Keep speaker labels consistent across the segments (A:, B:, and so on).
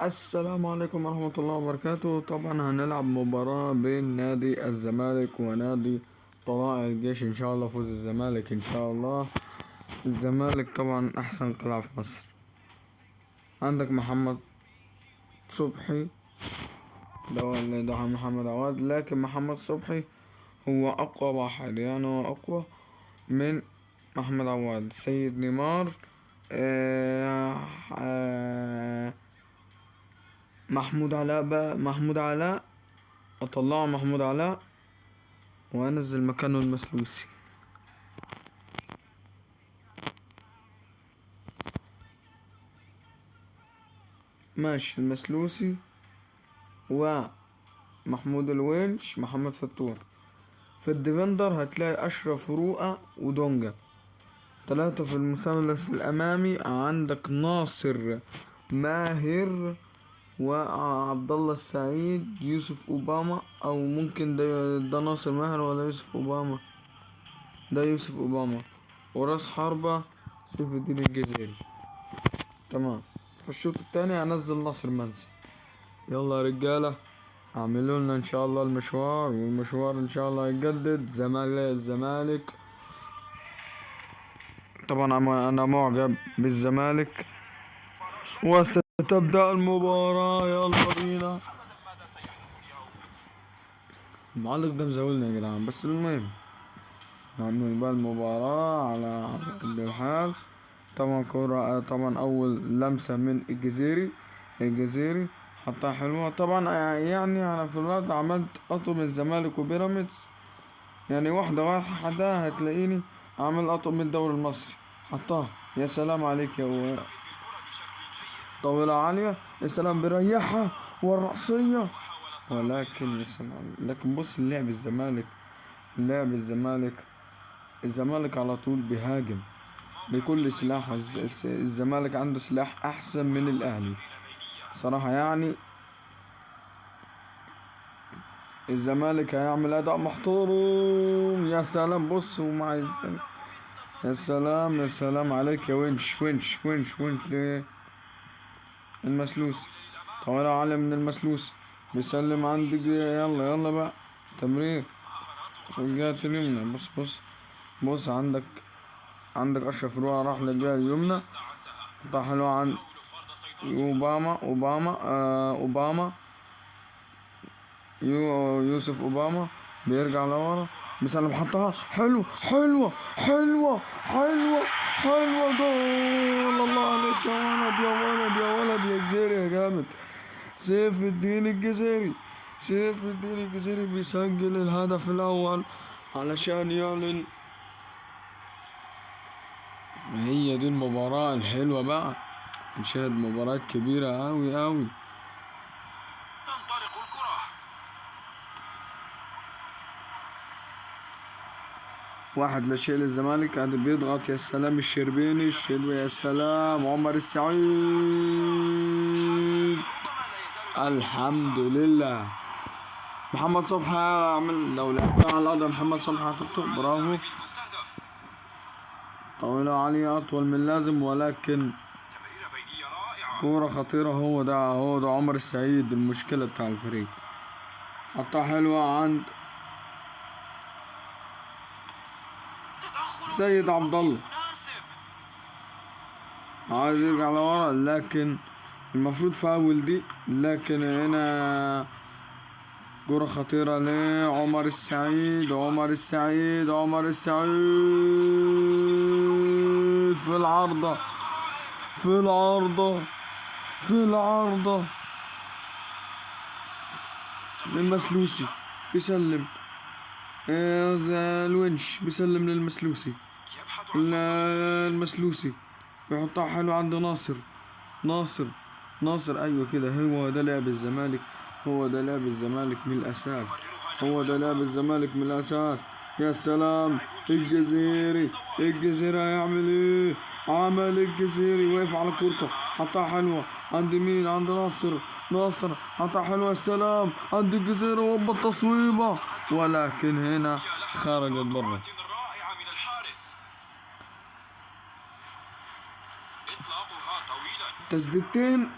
A: السلام عليكم ورحمة الله وبركاته. طبعا هنلعب مباراة بين نادي الزمالك ونادي طلائع الجيش. ان شاء الله فوز الزمالك ان شاء الله. الزمالك طبعا احسن قلعة في مصر. عندك محمد صبحي ده ولا ده محمد عواد، لكن محمد صبحي هو اقوى واحد، يعني هو اقوى من محمد عواد. سيد نيمار، آه آه محمود علاء بقى، محمود علاء اطلعه محمود علاء وانزل مكانه المسلوسي. ماشي، المسلوسي ومحمود الونش محمد فتوح. في الديفندر هتلاقي اشرف رؤى ودونجا. ثلاثة في المثلث الامامي عندك ناصر ماهر وعبد الله السعيد يوسف اوباما، او ممكن ده ناصر ماهر ولا يوسف اوباما، ده يوسف اوباما. وراس حربة سيف الدين الجزيري. تمام. في الشوط التاني هنزل ناصر منسي. يلا يا رجالة، اعملوا لنا ان شاء الله المشوار، والمشوار ان شاء الله يجدد. الزمالك طبعا انا معجب بالزمالك، وستبدأ المباراة. يلا بينا. المعلق ده مزولنا يا جدعان، بس المهم نعمل بقى المباراة على قد الحال. طبعا كورة، طبعا أول لمسة من الجزيري حطها حلوة. طبعا يعني أنا في الوقت عملت أطقم الزمالك وبيراميدز، يعني واحدة هتلاقيني عامل أطقم من الدوري المصري. حطها، يا سلام عليك يا طاولة عالية، يا سلام بريحها والرأسية. ولكن يا سلام، لكن بص لعب الزمالك على طول بيهاجم بكل سلاح. الزمالك عنده سلاح احسن من الاهلي صراحة. يعني الزمالك هيعمل اداء محترم. يا سلام، بص ومع الزمالك. يا سلام عليك يا ونش ليه المسلوس. طويلة عالية من المسلوس، بيسلم عندك. يلا بقى تمرير في الجهة اليمنى. بص عندك اشرف روعة راح للجهة اليمنى. قطع حلوة عن اوباما يوسف اوباما. بيرجع لورا بيسلم، حطها حلوة جول. الله عليك يا جزيري يا جامد. سيف الدين الجزيري بيسجل الهدف الاول علشان يعلن. هي دي المباراة الحلوة بقى، نشاهد مباراة كبيرة أوي. تنطلق الكرة. واحد لشيء للزمالك، قاعد بيضغط. يا سلام الشربيني يا سلام عمر السعيد. الحمد لله. محمد صبحي عمل، لو لعبتها على الأرض محمد صبحي هتخطئ. برافو. طاولة عالية أطول من اللازم، ولكن كورة خطيرة. هو ده عمر السعيد المشكلة بتاع الفريق. حطها حلوة عند سيد عبد الله، عايز يرجع لورا، لكن المفروض فاول دي. لكن هنا كرة خطيرة لعمر السعيد. في العارضة للمسلوسي. بيسلم الونش، بيسلم للمسلوسي. المسلوسي بيحطها حلو عند ناصر. ايوه كده، هو ده لعب الزمالك. من الاساس. يا سلام الجزيري هيعمل ايه؟ عمل الجزيري، وقف على كورته، حطها حلوة عند مين؟ عند ناصر حطها حلوة. السلام عند الجزيري وبالتصويبة، ولكن هنا خرجت برا. تسديدتين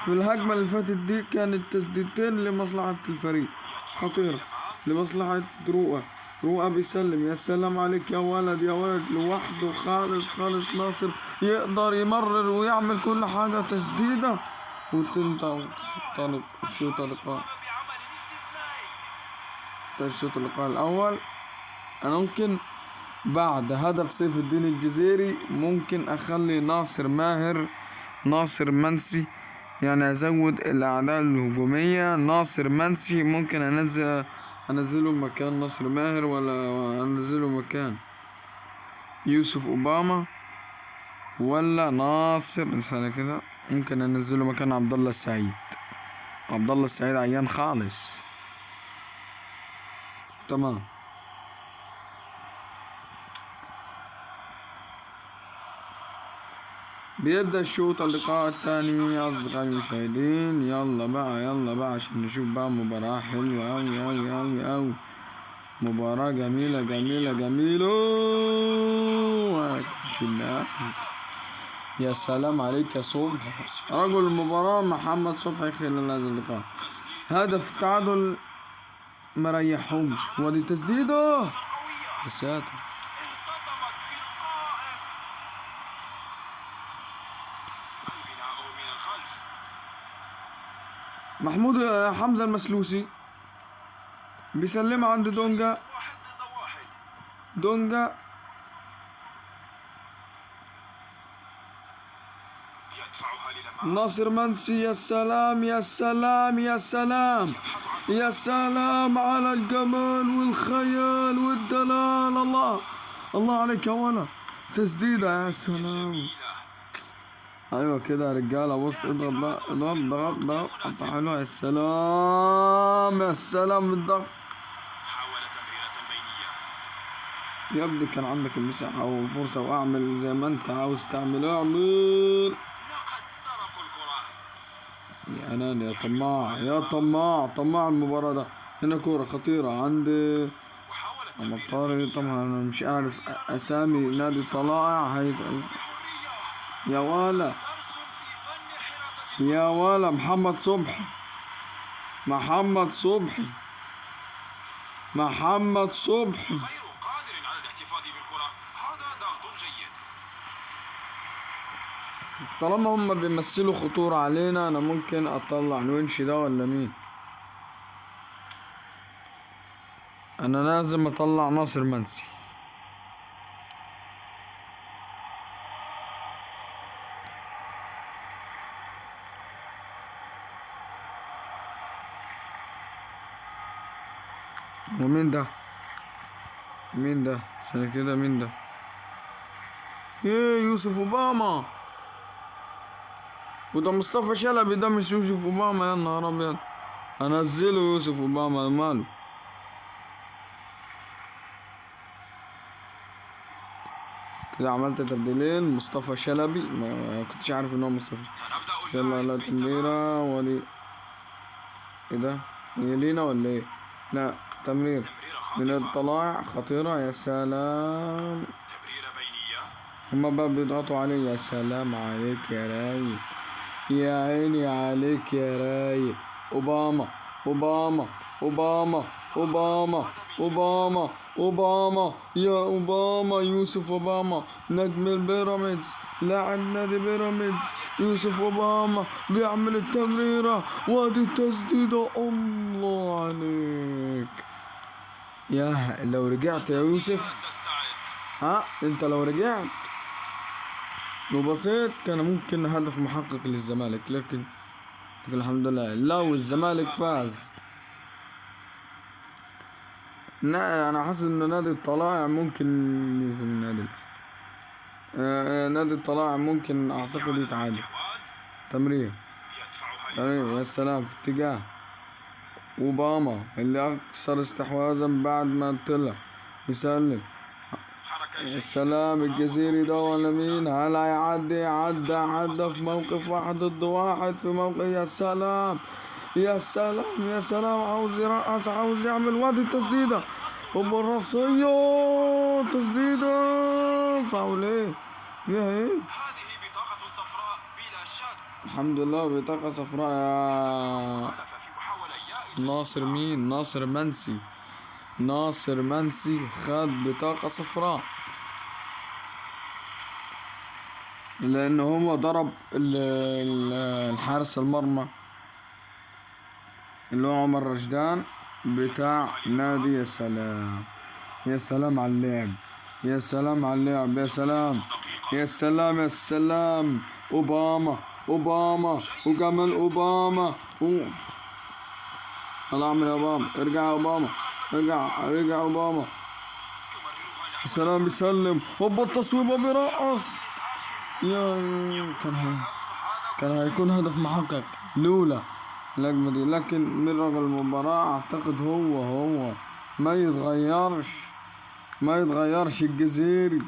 A: في الهجمة اللي فاتت دي كانت تسديدتين لمصلحة الفريق خطيرة لمصلحة رؤى. رؤى بيسلم، يا سلام عليك يا ولد يا ولد، لوحده خالص خالص. ناصر يقدر يمرر ويعمل كل حاجة، تسديدة وتنطلق الشوط اللقاء. الشوط اللقاء الأول. أنا ممكن بعد هدف سيف الدين الجزيري ممكن أخلي ناصر ماهر ناصر منسي، يعني أزود الأعداء الهجومية. ناصر منسي ممكن أنزله مكان ناصر ماهر، ولا أنزله مكان يوسف أوباما، ولا ناصر إنسان كده. ممكن أنزله مكان عبد الله السعيد. عبد الله السعيد عيان خالص. تمام. بيبدأ الشوط اللقاء الثاني يا أصدقائي المشاهدين. يلا بقى عشان نشوف بقى مباراة حلوة أوي. مباراة جميلة. يا سلام عليك يا صبحي، رجل المباراة محمد صبحي خلال هذا اللقاء. هدف التعادل مريحهمش، ودي تسديدة يا ساتر. محمود حمزة المسلوسي بيسلم عند دونجا. ناصر منسي، يا سلام على الجمال والخيال والدلال. الله عليك يا ولد، تسديدة يا سلام. ايوه كده يا رجاله، بص اضغط بقى، ضغط حلوه. يا سلام بالضغط. يا ابني كان عندك المساحه والفرصه، واعمل زي ما انت عاوز تعمل، اعمل. يا انان يا طماع المباراه ده. هنا كوره خطيره عند طارق. طبعا انا مش عارف اسامي نادي طلائع. يا ولا محمد صبحي. طالما هم بيمثلوا خطورة علينا، انا ممكن اطلع الونش ده ولا مين. انا لازم اطلع ناصر منسي. ومين ده عشان كده مين ده؟ ايه، يوسف اوباما. وده مصطفى شلبي، ده مش يوسف اوباما. يا نهار ابيض، انزله يوسف اوباما ماله. كده عملت تبديلين. مصطفى شلبي، ما كنتش عارف ان هو مصطفى شلبي. لا تمريرة ولي ايه ده؟ هي لينا ولا ايه؟ لا، تمرير من الطلائع خطيرة. يا سلام، هما بقى بيضغطوا عليه. يا سلام عليك يا رايق، يا عيني عليك يا رايق. اوباما يا اوباما. يوسف اوباما نجم البيراميدز، لاعب نادي بيراميدز. يوسف اوباما بيعمل التمريرة، وادي التسديدة. الله عليك. يا لو رجعت يا يوسف، انت لو رجعت وبسيط كان ممكن هدف محقق للزمالك، لكن الحمد لله لو الزمالك فاز. انا حاسس ان نادي الطلائع ممكن يفوز. نادي الطلائع ممكن اعتقد يتعادل. تمرير. يا سلام، في اتجاه اوباما اللي اكثر استحواذا بعد ما طلع يسلم. يا سلام، الجزيري ده ولا مين؟ هل هيعدي؟ عدى في موقف 1 ضد 1 في موقف. يا سلام عاوز يرقص، عاوز يعمل. وادي التسديدة وبالراسية، تسديدة فاول. ايه فيها؟ ايه؟ هذه بطاقة صفراء بلا شك. الحمد لله بطاقة صفراء يا ناصر. مين؟ ناصر منسي. ناصر منسي خد بطاقة صفراء لأن هو ضرب الحارس المرمى اللي هو عمر رشدان بتاع نادي. يا سلام، يا سلام على اللعب، يا سلام على اللعب، يا سلام، يا سلام، يا سلام. أوباما، أوباما، وكمان أوباما الله يعمل يا أوباما. ارجع يا أوباما، ارجع أوباما. يا سلام، بيسلم، هوبا التصويبة، بيرقص. كان هيكون هدف محقق لولا الهجمة دي، لكن من رجل المباراة أعتقد هو ما يتغيرش الجزيري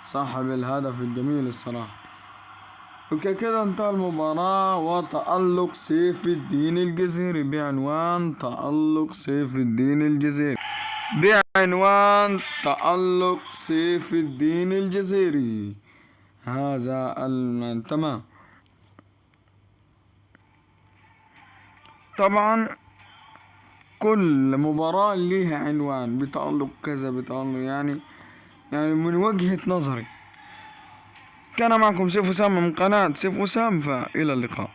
A: صاحب الهدف الجميل الصراحة. وكده انتهى المباراة، وتألق سيف الدين الجزيري بعنوان تألق سيف الدين الجزيري هذا تمام. طبعا كل مباراة ليها عنوان، بتألق كذا، بتألق يعني من وجهة نظري. كان معكم سيف أسامة من قناة سيف أسامة، فإلى اللقاء.